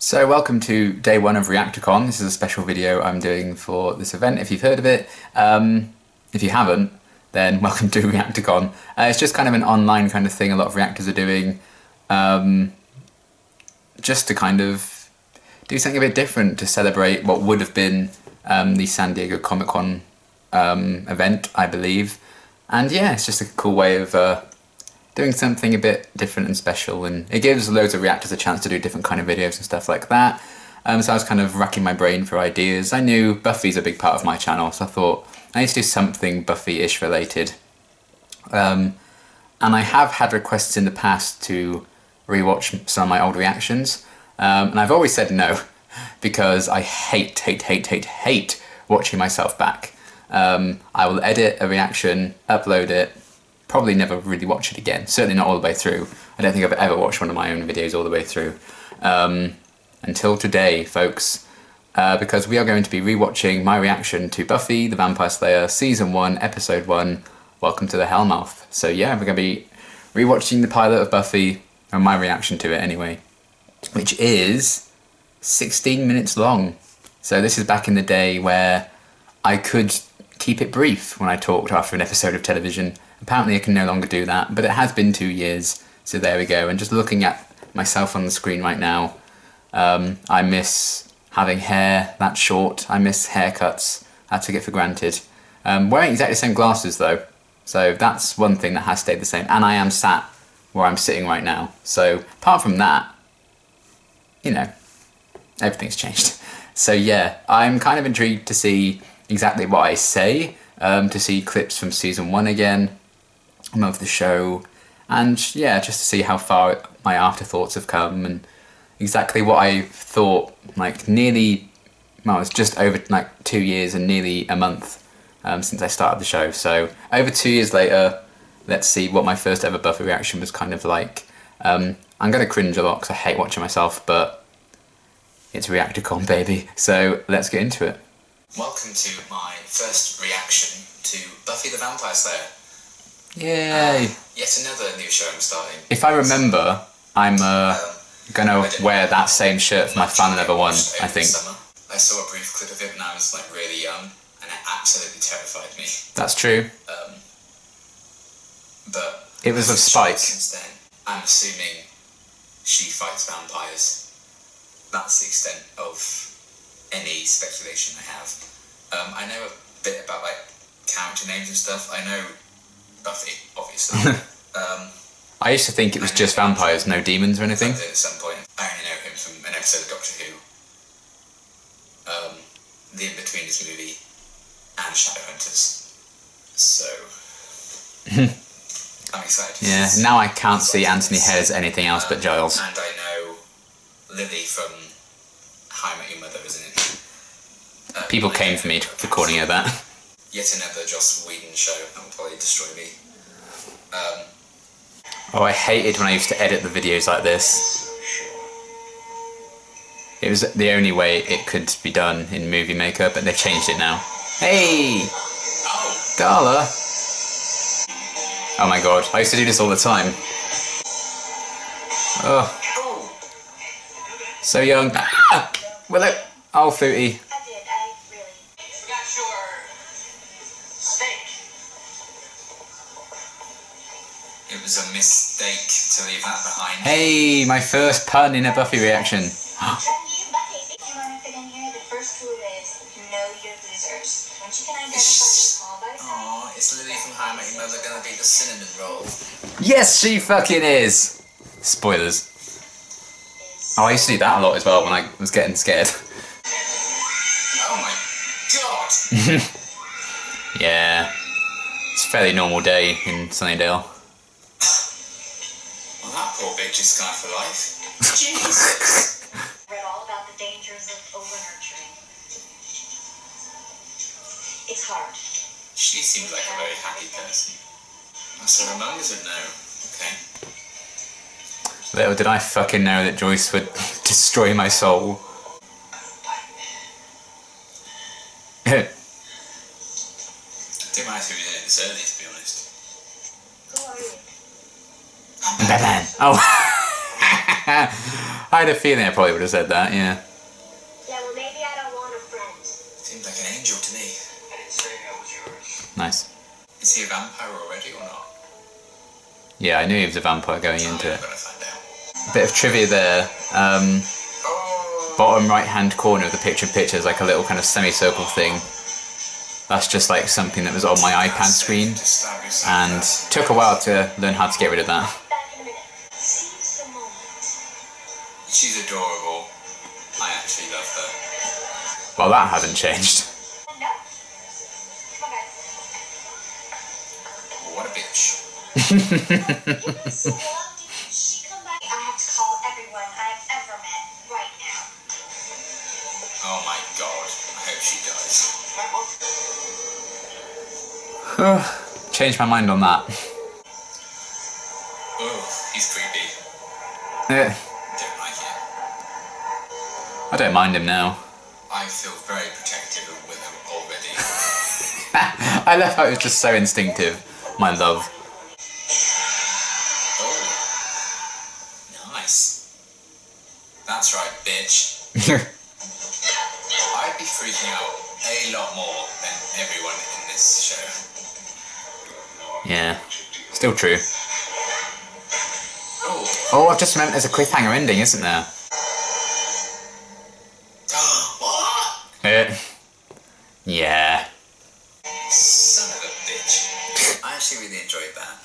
So welcome to day one of ReactorCon. This is a special video I'm doing for this event, if you've heard of it. If you haven't, then welcome to ReactorCon. It's just kind of an online kind of thing a lot of reactors are doing, just to kind of do something a bit different to celebrate what would have been the San Diego Comic-Con event, I believe. And yeah, it's just a cool way of doing something a bit different and special, and it gives loads of reactors a chance to do different kind of videos and stuff like that. So I was kind of racking my brain for ideas. I knew Buffy's a big part of my channel, so I thought I need to do something Buffy-ish related. And I have had requests in the past to rewatch some of my old reactions, and I've always said no, because I hate watching myself back. I will edit a reaction, upload it, probably never really watch it again. Certainly not all the way through. I don't think I've ever watched one of my own videos all the way through. Until today, folks, because we are going to be rewatching my reaction to Buffy the Vampire Slayer Season 1, Episode 1, Welcome to the Hellmouth. So yeah, we're going to be rewatching the pilot of Buffy, or my reaction to it anyway, which is 16 minutes long. So this is back in the day where I could keep it brief when I talked after an episode of television. Apparently I can no longer do that, but it has been 2 years, so there we go. And just looking at myself on the screen right now, I miss having hair that short, I miss haircuts, I took it for granted. Wearing exactly the same glasses though, so that's one thing that has stayed the same, and I am sat where I'm sitting right now. So apart from that, you know, everything's changed. So yeah, I'm kind of intrigued to see exactly what I say, to see clips from Season 1 again, of the show, and yeah, just to see how far my afterthoughts have come and exactly what I thought, like nearly, well, it's just over like 2 years and nearly a month since I started the show. So over 2 years later, let's see what my first ever Buffy reaction was kind of like. I'm going to cringe a lot because I hate watching myself, but it's ReactorCon, baby, so let's get into it. Welcome to my first reaction to Buffy the Vampire Slayer. Yay! Yet another new show I'm starting. If I remember, I'm gonna wear that same shirt for my Fan Level 1, I think. Summer. I saw a brief clip of it when I was like really young, and it absolutely terrified me. That's true. But it was of Spike. Since then, I'm assuming she fights vampires. That's the extent of any speculation I have. I know a bit about like character names and stuff. I know Buffy, obviously. I used to think it was just vampires, no demons or anything. At some point, I only know him from an episode of Doctor Who, the In-Betweeners movie, and Shadowhunters. So I'm excited. Yeah, now I can't see Anthony Hare as anything else but Giles. And I know Lily from How I Met Your Mother, isn't it? People came for me for calling her that. Yet another Joss Whedon show that will probably destroy me. Oh, I hated when I used to edit the videos like this. It was the only way it could be done in Movie Maker, but they've changed it now. Hey! Darla! Oh my god, I used to do this all the time. Oh. So young. Ah! Willow! Oh, Footy. It was a mistake to leave that behind. Hey, my first pun in a Buffy reaction. Oh, is Lily from How I Met Your Mother gonna be the cinnamon roll? Yes, she fucking is! Spoilers. Oh, I used to do that a lot as well when I was getting scared. Oh my god! Yeah. It's a fairly normal day in Sunnydale. Well, that poor bitch is scarred for life. Jesus! Read all about the dangers of over-nurturing. It's hard. She seems like a very happy person. So her mum doesn't know. Okay. Little did I fucking know that Joyce would destroy my soul. I didn't realize who was in it this early, to be honest. Who are you? I'm Batman. Oh. I had a feeling I probably would have said that, yeah. Yeah, well, maybe I don't want a friend. Seems like an angel to me. I didn't say that was yours. Nice. Is he a vampire already or not? Yeah, I knew he was a vampire going into it. I'm gonna find out. Bit of trivia there. Bottom right-hand corner of the picture-in-picture is like a little kind of semicircle thing. That's just like something that was on my iPad screen, and took a while to learn how to get rid of that. Back in a minute. Seize the moment. She's adorable. I actually love her. Well, that hasn't changed. No. Come on, guys. What a bitch. Give me so long. Did she come back? I have to call everyone I've ever met right now. Oh my god. I hope she dies. Changed my mind on that. Oh, he's creepy. Yeah, Don't like it. I don't mind him now. I feel very protective of Willow already. I love how it was just so instinctive. My love. Oh. Nice. That's right, bitch. I'd be freaking out a lot more than everyone in this show. Yeah, still true. Oh. Oh, I've just remembered there's a cliffhanger ending, isn't there? What? Yeah. Son of a bitch. I actually really enjoyed that.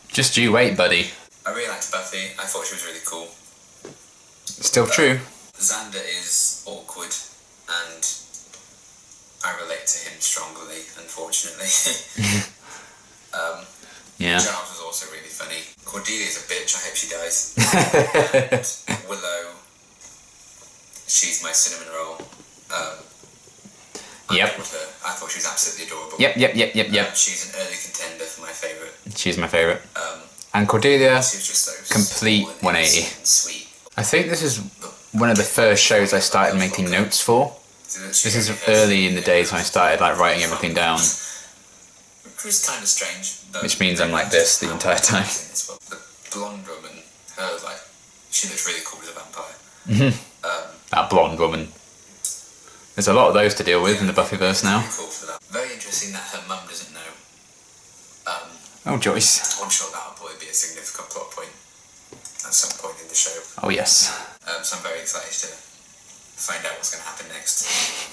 Just you wait, buddy. I really liked Buffy. I thought she was really cool. Still true. Xander is awkward, and I relate to him strongly, unfortunately. Yeah. Giles was also really funny. Cordelia's a bitch, I hope she dies. And Willow, she's my cinnamon roll. Yep. I thought she was absolutely adorable. Yep. She's an early contender for my favourite. She's my favourite. And Cordelia, She was just so complete small and 180. innocent and sweet. I think this is one of the first shows I started making notes for. This is early in the days when I started like writing everything down. Which was kind of strange. Which means I'm like this the entire time. The blonde woman, her like, she looks really cool as a vampire. That blonde woman. There's a lot of those to deal with in the Buffyverse now. Really cool for that. Very interesting that her mum doesn't know. Oh, Joyce. I'm sure that'll probably be a significant plot point at some point in the show. Oh, yes. So I'm very excited to find out what's going to happen next.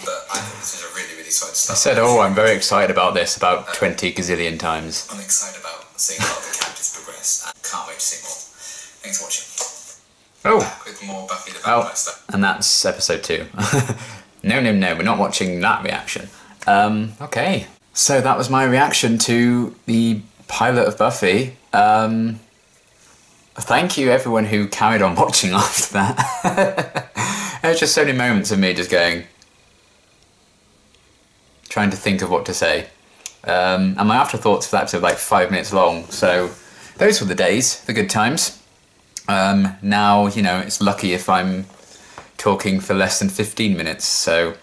But I think this is a really, really solid I start. said, oh, I'm very excited about this about 20 gazillion times. I'm excited about seeing how the characters progress, and can't wait to see more. Thanks for watching. Oh, Back with more Buffy the Vampire stuff. and that's episode 2. No, we're not watching that reaction. Okay. So that was my reaction to the pilot of Buffy. Thank you everyone who carried on watching after that. There was just so many moments of me just going, trying to think of what to say. And my afterthoughts for that episode were like 5 minutes long, so those were the days, the good times. Now, you know, it's lucky if I'm talking for less than 15 minutes, so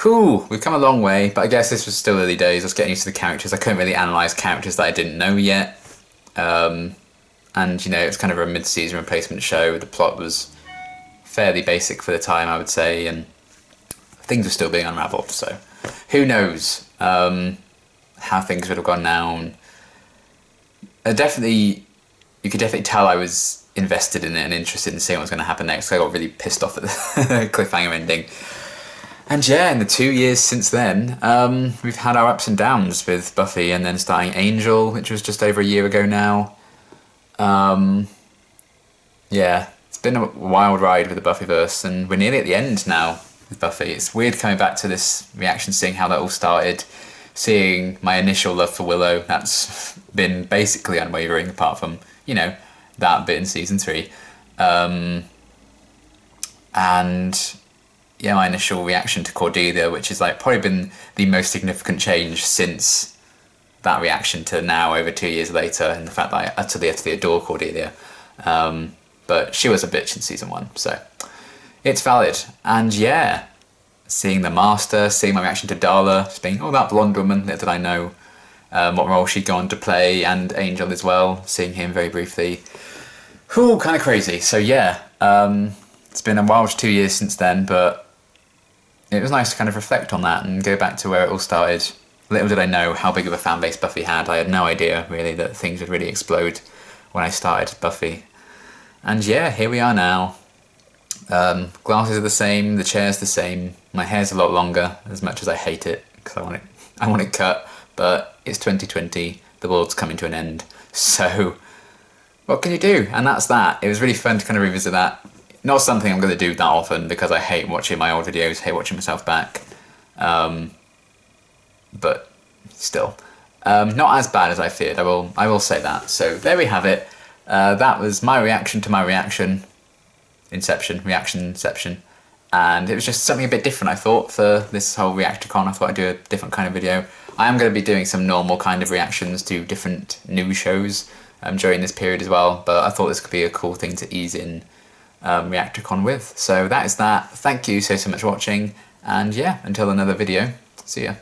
whew, we've come a long way, but I guess this was still early days. I was getting used to the characters. I couldn't really analyse characters that I didn't know yet. And, you know, it was kind of a mid-season replacement show. The plot was fairly basic for the time, I would say, and things were still being unravelled, so who knows how things would have gone now. And you could definitely tell I was invested in it and interested in seeing what was going to happen next. I got really pissed off at the cliffhanger ending. And yeah, in the 2 years since then, we've had our ups and downs with Buffy, and then starting Angel, which was just over a year ago now. Yeah, it's been a wild ride with the Buffyverse, and we're nearly at the end now with Buffy. It's weird coming back to this reaction, seeing how that all started, seeing my initial love for Willow. That's been basically unwavering, apart from, you know, that bit in season 3. And yeah, my initial reaction to Cordelia, which has like probably been the most significant change since that reaction to now, over 2 years later, and the fact that I utterly adore Cordelia. But she was a bitch in season 1, so it's valid. And yeah, seeing the Master, seeing my reaction to Darla, just being, oh, that blonde woman, little did I know what role she'd gone to play, and Angel as well, seeing him very briefly. Whew, kind of crazy. So yeah, It's been a wild 2 years since then, but it was nice to kind of reflect on that and go back to where it all started. Little did I know how big of a fan base Buffy had. I had no idea, really, that things would really explode when I started Buffy. And yeah, here we are now. Glasses are the same, the chair's the same, my hair's a lot longer, as much as I hate it, because I want it cut, but it's 2020, the world's coming to an end, so what can you do? And that's that. It was really fun to kind of revisit that. Not something I'm going to do that often, because I hate watching my old videos, hate watching myself back, but still. Not as bad as I feared, I will say that. So there we have it. That was my reaction to my reaction. Reactionception. And it was just something a bit different, I thought, for this whole Reacticon. I thought I'd do a different kind of video. I am going to be doing some normal kind of reactions to different news shows during this period as well, but I thought this could be a cool thing to ease in Reacticon with. So that is that. Thank you so much for watching, and yeah, until another video, see ya.